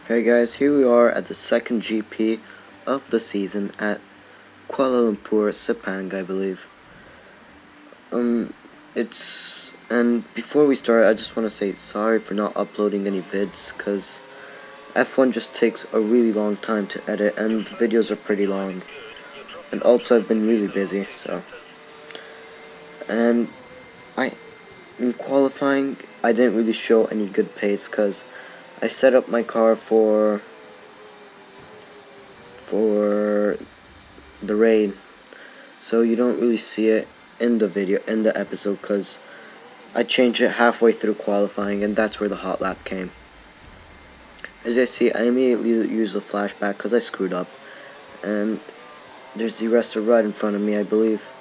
Hey guys, here we are at the second GP of the season at Kuala Lumpur, Sepang, I believe. And before we start, I just want to say sorry for not uploading any vids, cause F1 just takes a really long time to edit, and the videos are pretty long. And also, I've been really busy, so. And in qualifying, I didn't really show any good pace, cause I set up my car for the rain, so you don't really see it in the episode, because I changed it halfway through qualifying, and that's where the hot lap came. As you see, I immediately used the flashback because I screwed up, and there's the arrestor right in front of me, I believe,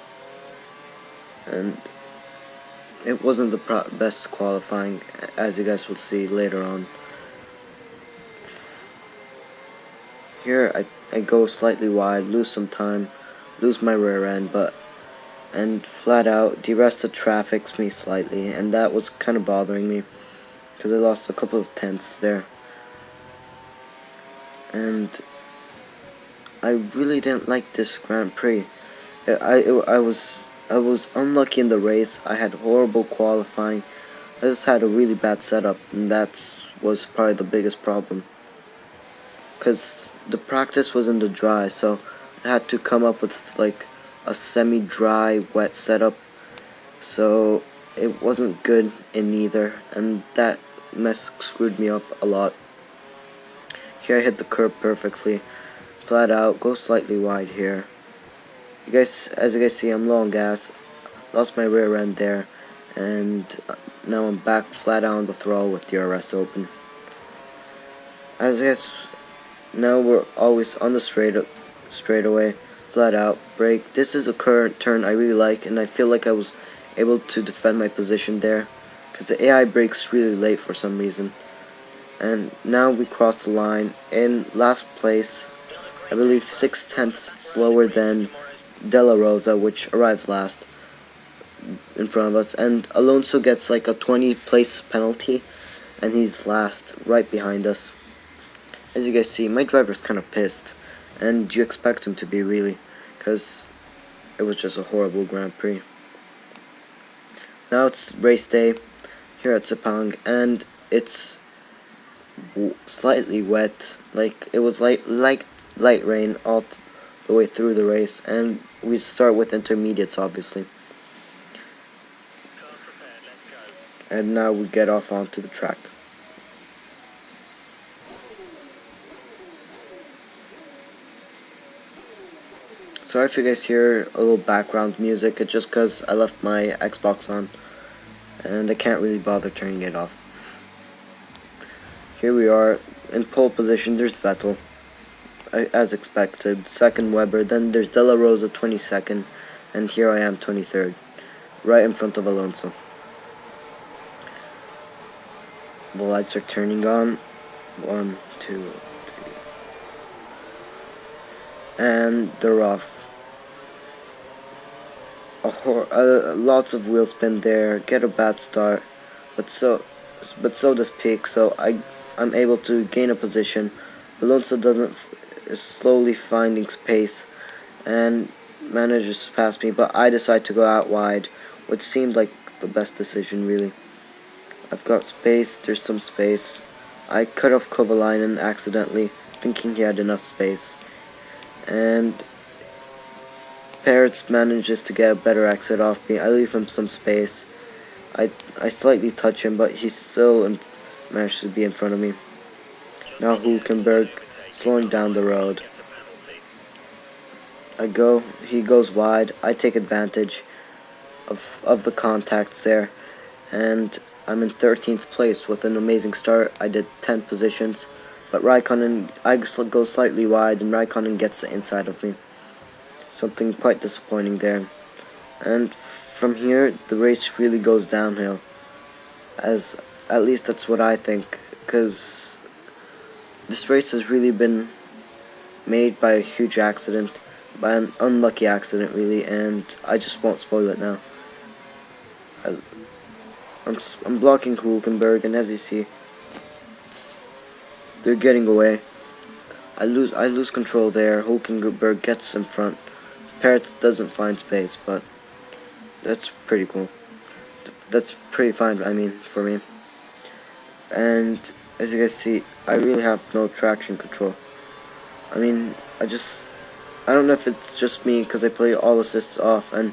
and it wasn't the best qualifying, as you guys will see later on. Here I go slightly wide, lose some time, lose my rear end, and flat out the rest of traffics me slightly, and that was kind of bothering me because I lost a couple of tenths there. And I really didn't like this Grand Prix. I was unlucky in the race. I had horrible qualifying. I just had a really bad setup, and that was probably the biggest problem. Because the practice was in the dry, so I had to come up with like a semi-dry, wet setup. So it wasn't good in either, and that mess screwed me up a lot. Here I hit the curb perfectly, flat out, go slightly wide here. As you guys see, I'm low on gas, lost my rear end there, and now I'm back flat out on the throttle with the RS open. As you guys, now we're always on the straightaway, flat out, brake. This is a current turn I really like, and I feel like I was able to defend my position there, because the AI brakes really late for some reason. And now we cross the line in last place, I believe 6 tenths slower than De La Rosa, which arrives last in front of us, and Alonso gets like a 20 place penalty, and he's last right behind us. As you guys see, my driver's kind of pissed, and you expect him to be, really, because it was just a horrible Grand Prix. Now it's race day here at Sepang, and it's slightly wet. Like, it was light rain all the way through the race, and we start with intermediates, obviously. And now we get off onto the track. Sorry if you guys hear a little background music, it's just because I left my Xbox on, and I can't really bother turning it off. Here we are, in pole position, there's Vettel, as expected, second Weber, then there's De La Rosa 22nd, and here I am 23rd, right in front of Alonso. The lights are turning on, 1, 2, 3, and they're off. Lots of wheel spin there, get a bad start, but so does Pick, so I'm able to gain a position. Alonso is slowly finding space and manages to pass me, but I decide to go out wide, which seemed like the best decision, really. I've got space, there's some space. I cut off Kovalainen accidentally, thinking he had enough space, and Peretz manages to get a better exit off me. I leave him some space. I slightly touch him, but he still managed to be in front of me. Now Hülkenberg slowing down the road. He goes wide. I take advantage of the contacts there, and I'm in 13th place with an amazing start. I did 10 positions, but Raikkonen, I go slightly wide, and Raikkonen gets the inside of me. Something quite disappointing there. And from here, the race really goes downhill. At least that's what I think, because this race has really been made by a huge accident, by an unlucky accident, really, and I just won't spoil it now. I'm blocking Hülkenberg, and as you see, they're getting away. I lose control there. Hulkenberg gets in front. Parrot doesn't find space, but that's pretty cool. That's pretty fine, I mean, for me. And as you guys see, I really have no traction control. I mean, I don't know if it's just me because I play all assists off and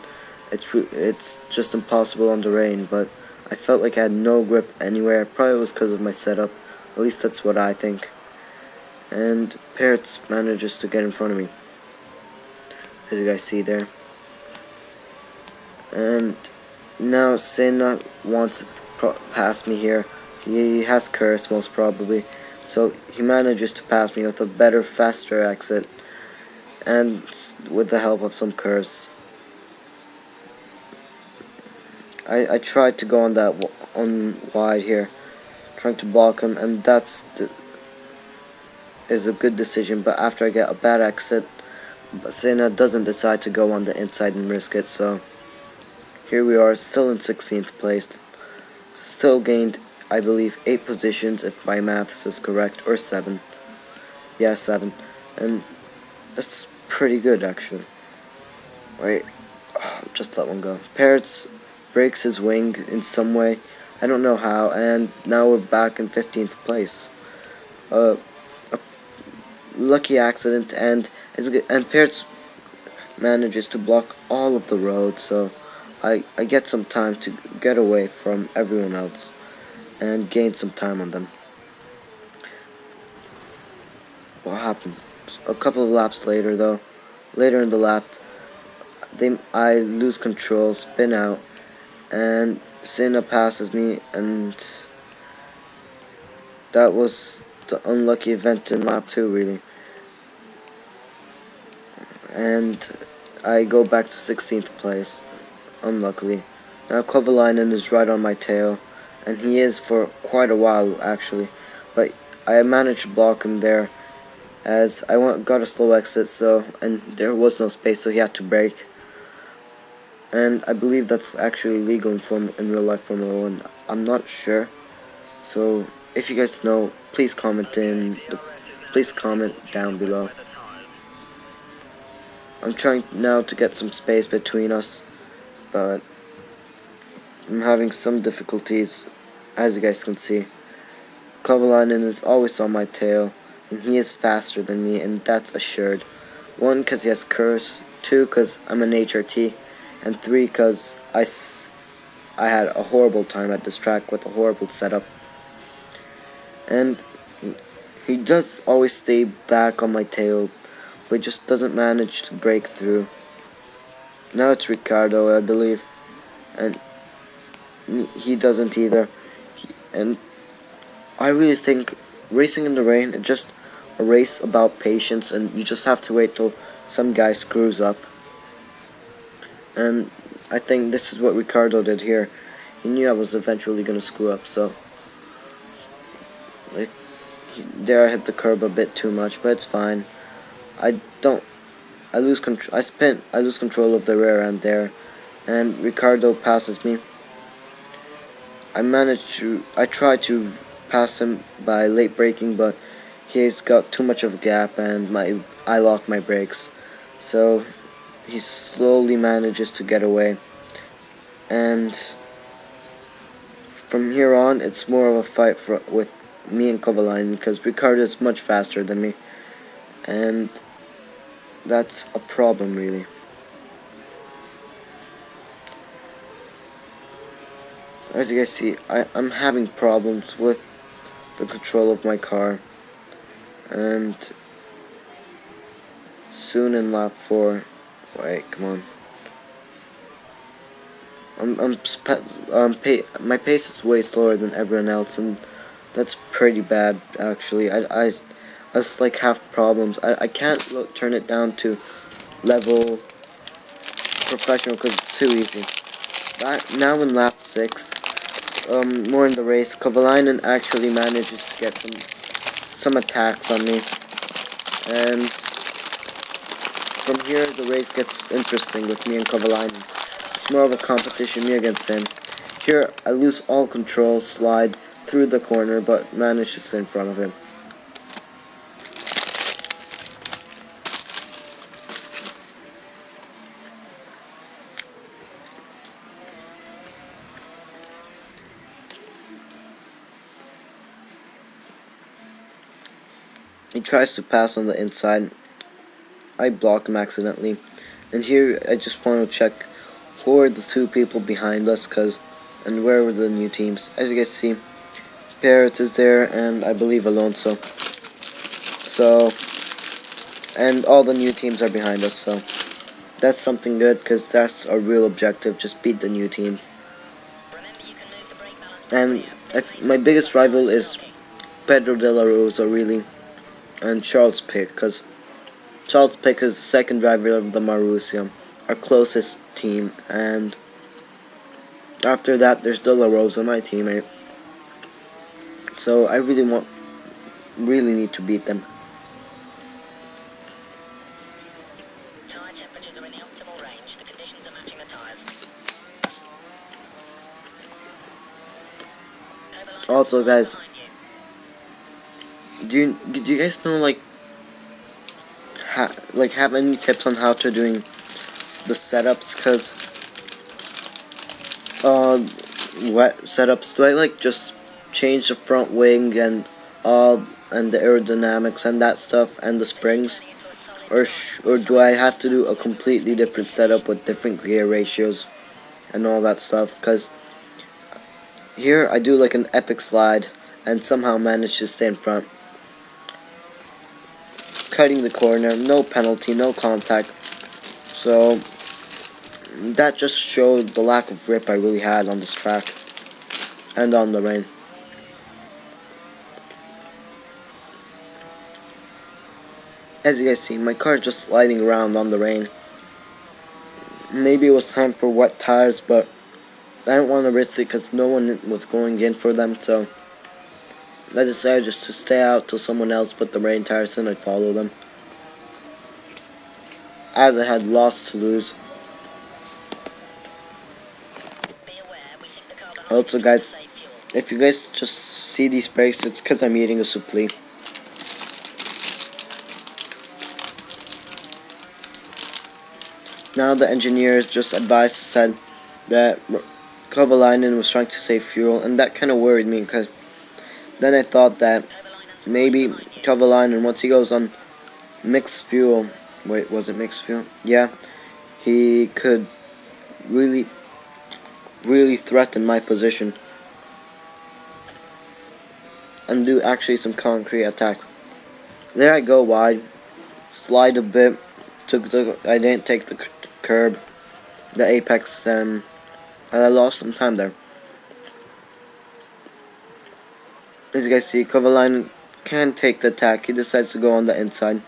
it's just impossible on the rain, but I felt like I had no grip anywhere. Probably was because of my setup. At least that's what I think. And Parrot manages to get in front of me, as you guys see there. And now Senna wants to pass me here. He has curse most probably, so he manages to pass me with a better, faster exit, and with the help of some curse. I tried to go on wide here, trying to block him, and is a good decision. But after I get a bad exit, Senna doesn't decide to go on the inside and risk it. So here we are, still in 16th place, still gained, I believe, 8 positions if my maths is correct, or 7. Yeah, 7, and that's pretty good actually. Wait, just let one go. Parrots breaks his wing in some way, I don't know how, and now we're back in 15th place. A lucky accident, and Parrots manages to block all of the roads, so I get some time to get away from everyone else and gain some time on them. What happened? A couple of laps later though, later in the lap, I lose control, spin out, and Senna passes me, and that was the unlucky event in lap 2 really. And I go back to 16th place, unluckily. Now Kovalainen is right on my tail, and he is for quite a while actually, but I managed to block him there as I got a slow exit, and there was no space, so he had to brake. And I believe that's actually legal in real life Formula 1. I'm not sure, so if you guys know, please comment down below. I'm trying now to get some space between us, but I'm having some difficulties, as you guys can see. Kovalainen is always on my tail, and he is faster than me, and that's assured. 1, because he has curse, 2, because I'm an HRT, and 3, because I had a horrible time at this track with a horrible setup. And he does always stay back on my tail, but just doesn't manage to break through. Now it's Ricardo, I believe, and he doesn't either. And I really think racing in the rain is just a race about patience, and you just have to wait till some guy screws up. And I think this is what Ricardo did here. He knew I was eventually going to screw up, so there I hit the curb a bit too much, but it's fine. I lose control of the rear end there, and Ricardo passes me. I try to pass him by late braking, but he's got too much of a gap, and I lock my brakes. So he slowly manages to get away, and from here on it's more of a fight with me and Kovalainen, because Ricardo is much faster than me, and that's a problem really. As you guys see, I'm having problems with the control of my car, and soon in lap 4, wait, come on. My pace is way slower than everyone else, and that's pretty bad actually. I just like have problems. I can't turn it down to level professional because it's too easy. Now in lap 6, more in the race, Kovalainen actually manages to get some attacks on me, and from here the race gets interesting with me and Kovalainen. It's more of a competition, me against him. Here I lose all control, slide through the corner, but manage to stay in front of him. He tries to pass on the inside. I block him accidentally. And here I just want to check who are the two people behind us, and where were the new teams. As you guys see, Parrots is there, and I believe Alonso. So, and all the new teams are behind us, so that's something good, because that's our real objective, just beat the new teams. And my biggest rival is Pedro de la Rosa, really, and Charles Pick, because Charles Pick is the second driver of the Marussia, our closest team, and after that there's De La Rosa, my teammate. So I really need to beat them. Also, guys, do you guys know have any tips on how to doing the setups? Cause what setups do I just change the front wing and the aerodynamics and that stuff and the springs, or do I have to do a completely different setup with different gear ratios and all that stuff? Cause here I do like an epic slide and somehow manage to stay in front, cutting the corner, no penalty, no contact. So that just showed the lack of grip I really had on this track and on the rain. As you guys see, my car is just sliding around on the rain. Maybe it was time for wet tires, but I didn't want to risk it because no one was going in for them, so I decided just to stay out till someone else put the rain tires in and I'd follow them, as I had lost to lose. Also, guys, if you guys just see these brakes, it's because I'm eating a suppli. Now the engineers just said that Kovalainen was trying to save fuel, and that kind of worried me, because then I thought that maybe Kovalainen, once he goes on mixed fuel, wait, was it mixed fuel? Yeah, he could really threaten my position and do actually some concrete attack. There I go wide, slide a bit, I didn't take the curb, the apex, and I lost some time there. As you guys see, Kovalainen can take the attack. He decides to go on the inside.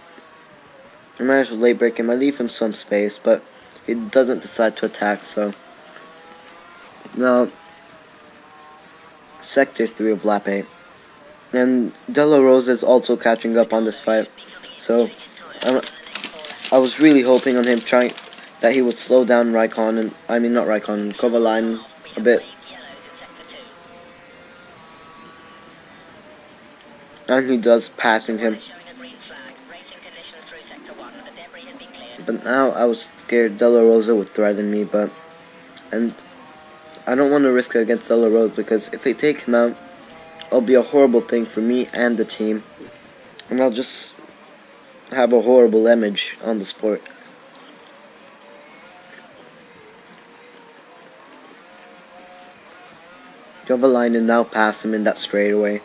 I managed to late break him. I leave him some space, but he doesn't decide to attack, so now sector 3 of lap 8. And De La Rosa is also catching up on this fight, so I was really hoping on him that he would slow down Kovalainen a bit. And he does, passing him. But now I was scared De La Rosa would threaten me, and I don't want to risk it against De La Rosa, because if I take him out, it'll be a horrible thing for me and the team, and I'll just have a horrible image on the sport. Kovalainen now passed him in that straightaway,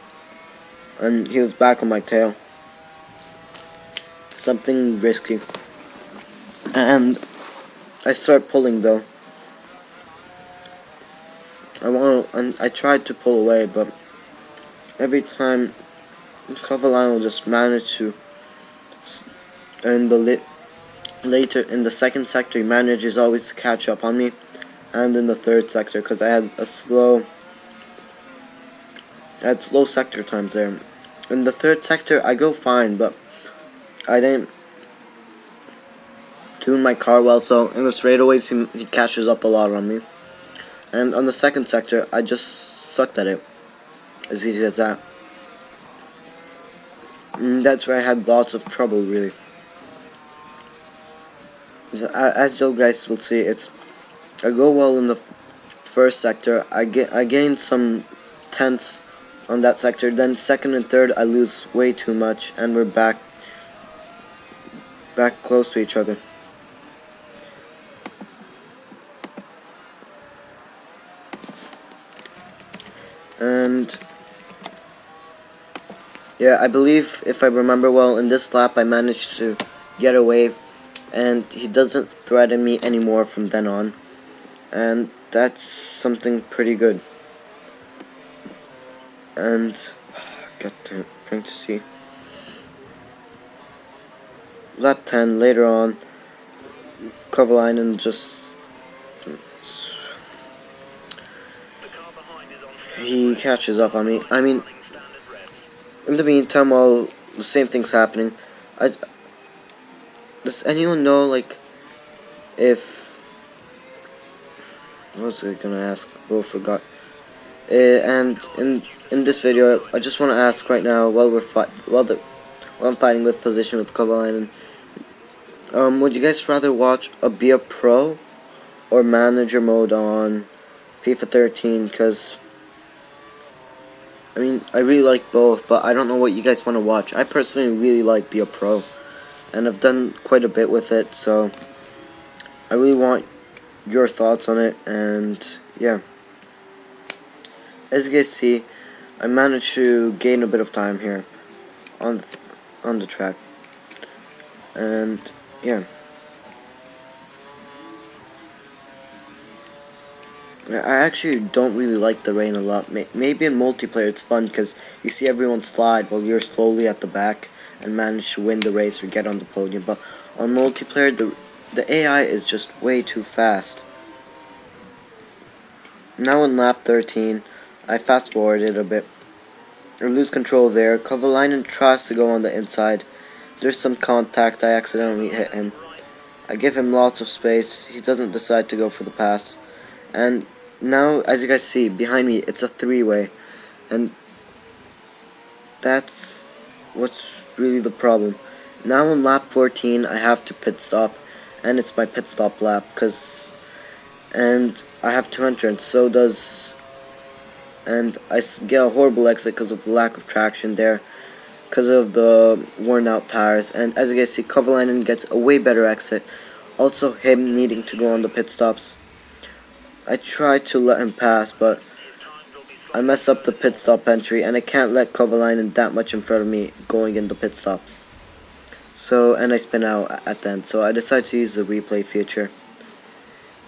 and he was back on my tail. Something risky. And I start pulling though. I tried to pull away, but every time Kovalainen will just manage to, later in the second sector he manages always to catch up on me, and in the third sector, because I had slow sector times there. In the third sector I go fine, but I didn't tune my car well, so in the straightaways he catches up a lot on me. And on the second sector I just sucked at it. As easy as that. And that's where I had lots of trouble, really. As you guys will see, I go well in the first sector. I gained some tenths on that sector. Then second and third, I lose way too much, and we're back close to each other. And yeah, I believe, if I remember well, in this lap I managed to get away, and he doesn't threaten me anymore from then on, and that's something pretty good. And got to bring to see lap 10 later on. Kovalainen just he catches up on me. I mean, in the meantime, while the same thing's happening, does anyone know, like, if what was I gonna ask? Oh, forgot. And in this video, I just want to ask right now, while I'm fighting with position with Kovalainen, would you guys rather be a pro or manager mode on FIFA 13? Because I mean, I really like both, but I don't know what you guys want to watch. I personally really like Be a Pro, and I've done quite a bit with it, so I really want your thoughts on it. And yeah, as you guys see, I managed to gain a bit of time here on the track, and yeah. I actually don't really like the rain a lot. Maybe in multiplayer it's fun because you see everyone slide while you're slowly at the back and manage to win the race or get on the podium. But on multiplayer, the AI is just way too fast. Now in lap 13, I fast forwarded a bit. I lose control there. Kovalainen tries to go on the inside. There's some contact. I accidentally hit him. I give him lots of space. He doesn't decide to go for the pass. And now, as you guys see, behind me, it's a three-way. And that's what's really the problem. Now on lap 14, I have to pit stop. And it's my pit stop lap. And I have two entrants, so does... And I get a horrible exit because of the lack of traction there. Because of the worn out tires. And as you guys see, Kovalainen gets a way better exit. Also him needing to go on the pit stops. I try to let him pass, but I mess up the pit stop entry, and I can't let Kovalainen that much in front of me going in the pit stops. So, and I spin out at the end, so I decide to use the replay feature.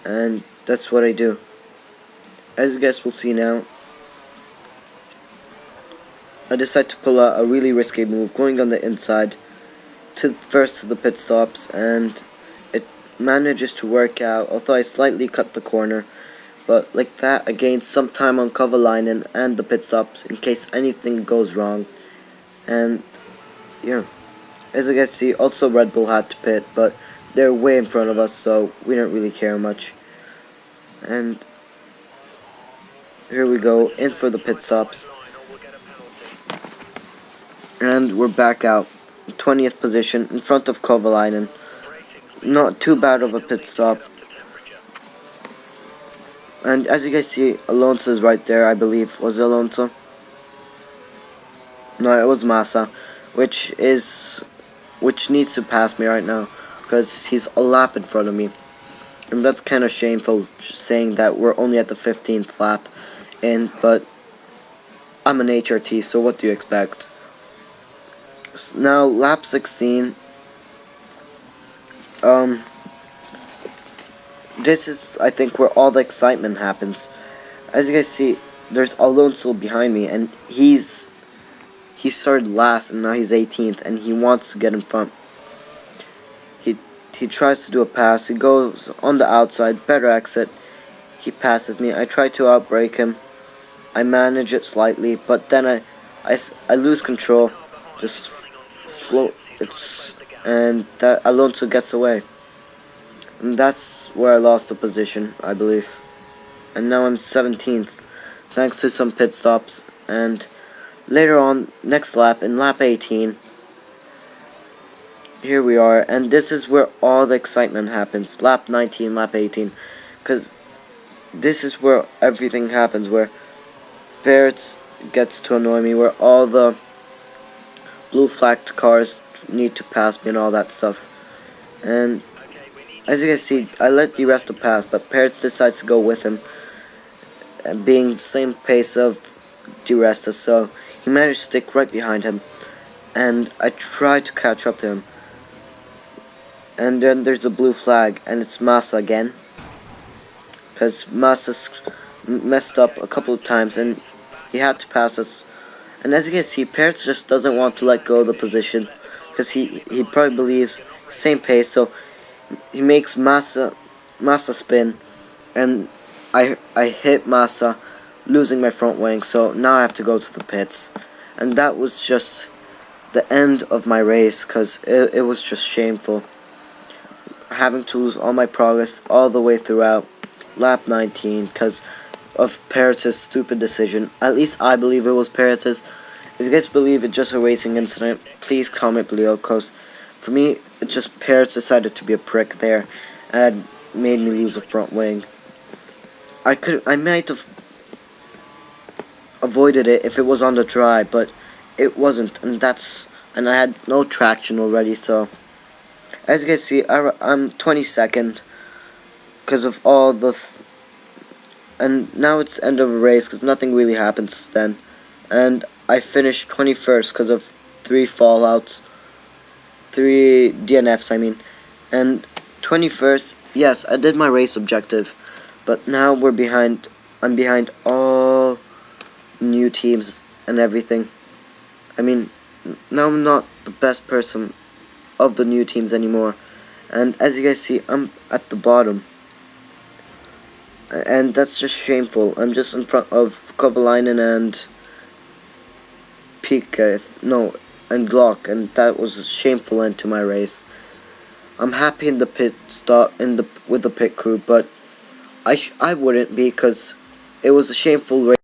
And that's what I do. As you guys will see now, I decide to pull out a really risky move, going on the inside, first to the pit stops, and it manages to work out, although I slightly cut the corner. But like that, I gained some time on Kovalainen and the pit stops in case anything goes wrong. And yeah, as you guys see, also Red Bull had to pit, but they're way in front of us, so we don't really care much. And here we go, in for the pit stops. And we're back out, 20th position, in front of Kovalainen. Not too bad of a pit stop. And as you guys see, Alonso's right there, I believe. Was it Alonso? No, it was Massa, which needs to pass me right now, because he's a lap in front of me. And that's kind of shameful, saying that we're only at the 15th lap in, but I'm an HRT, so what do you expect? Now, lap 16, this is, I think, where all the excitement happens. As you guys see, there's Alonso behind me, and he started last, and now he's 18th, and he wants to get in front. He tries to do a pass. He goes on the outside, better exit. He passes me. I try to outbrake him. I manage it slightly, but then I lose control. Just float. And that Alonso gets away. And that's where I lost the position, I believe. And now I'm 17th, thanks to some pit stops. And later on, next lap, in lap 18, here we are. And this is where all the excitement happens. Lap 19, lap 18. Because this is where everything happens, where Barrett's gets to annoy me, where all the blue flagged cars need to pass me and all that stuff. And as you guys see, I let the rest of pass, but Parrots decides to go with him, being the same pace of DiResta, so he managed to stick right behind him, and I tried to catch up to him. And then there's a blue flag, and it's Massa again, because Massa messed up a couple of times, and he had to pass us. And as you can see, Parrots just doesn't want to let go of the position, because he probably believes same pace, so he makes Massa spin, and I hit Massa, losing my front wing, so now I have to go to the pits. And that was just the end of my race, because it was just shameful, having to lose all my progress all the way throughout lap 19 because of Parrots' stupid decision. At least I believe it was Parrots'. If you guys believe it's just a racing incident, please comment below, because for me, it's just Parrots decided to be a prick there, and made me lose a front wing. I might have avoided it if it was on the dry, but it wasn't, and I had no traction already. So as you guys see, I'm 22nd because of all the and now it's the end of a race because nothing really happens then, and I finished 21st because of 3 fallouts, 3 DNFs I mean, and 21st. Yes, I did my race objective, but now I'm behind all new teams and everything. I mean, now I'm not the best person of the new teams anymore, and as you guys see, I'm at the bottom, and that's just shameful. I'm just in front of Kovalainen and Pika, and Glock, and that was a shameful end to my race. I'm happy in the pit stop with the pit crew, but I wouldn't be, because it was a shameful race.